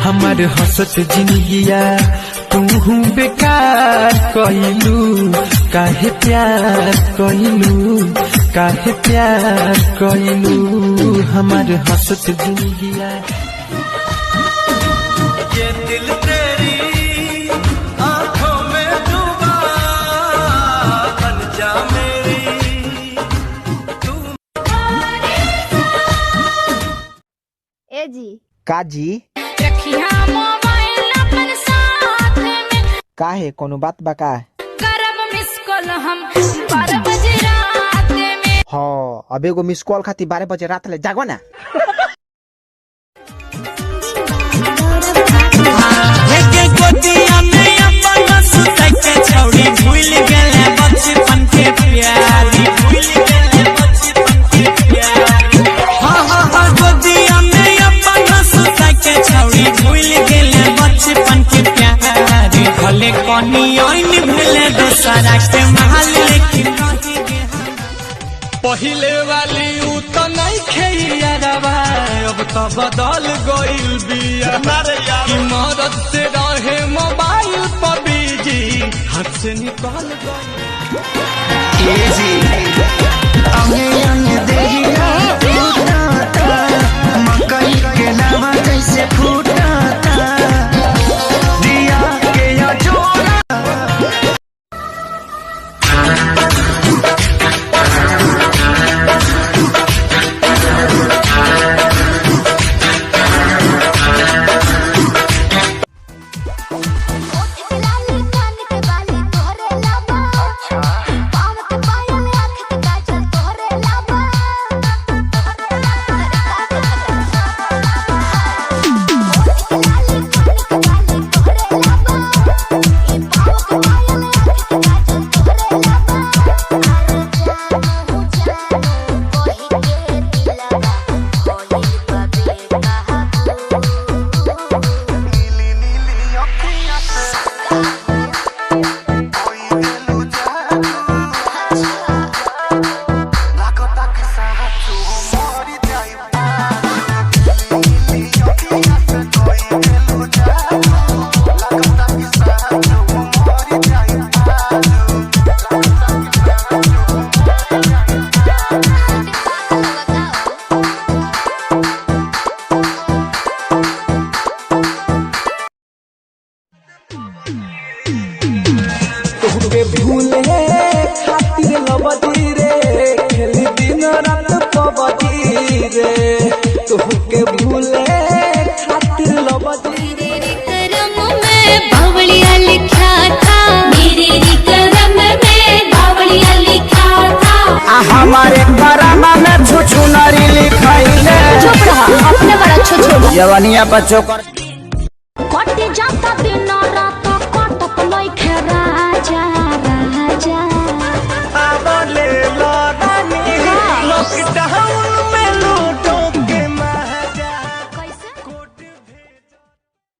हमार हंसत जिंदगिया तू बेकार कइलू, काहे प्यार कइलू, काहे प्यार कइलू, हमार हंसत जिंदगिया। ये दिल तेरी आंखों में डूबा, बन जा मेरी तू। ए जी का जी रखिया मोबाइल अपन साथ में, काहे कोनो बात बा का? करब मिस कॉल हम 12 बजे रात में। हाँ अब एगो मिस कॉल खाती 12 बजे रात ले जागो ना। गोदिया में अपन सुतै के छौड़ी भूल गेले बचपन के प्यारी, भूल गेले बचपन के प्यारी। हाँ हाँ हाँ गोदिया में अपन सुतै के छौड़ी भूल गेले बचपन के प्यारी। भले कोनी ओइन भूले दोसरा के महल, लेकिन नहीं गे पहिले वाली उ तो नहीं खेइया रवा, अब तो बदल गइल बिया। कि मदद से रहे मोबाइल पर बिजी, हाथ से निकल मकई के लावा कैसे फूटता, दिया के या जोड़ा। तोहके भूले खातिर लबदी रे, खेली दिन रात पबदी रे, तोहके भूले खातिर लबदी रे। मेरे करम में बावलिया लिखा था, मेरे करम में बावलिया लिखा था। हमारे बरामा में छुछु नारी लिखाइले, चुप रहा, अपने बड़ा छुछु जवानिया बच्चों कर कट जाता दिन रात।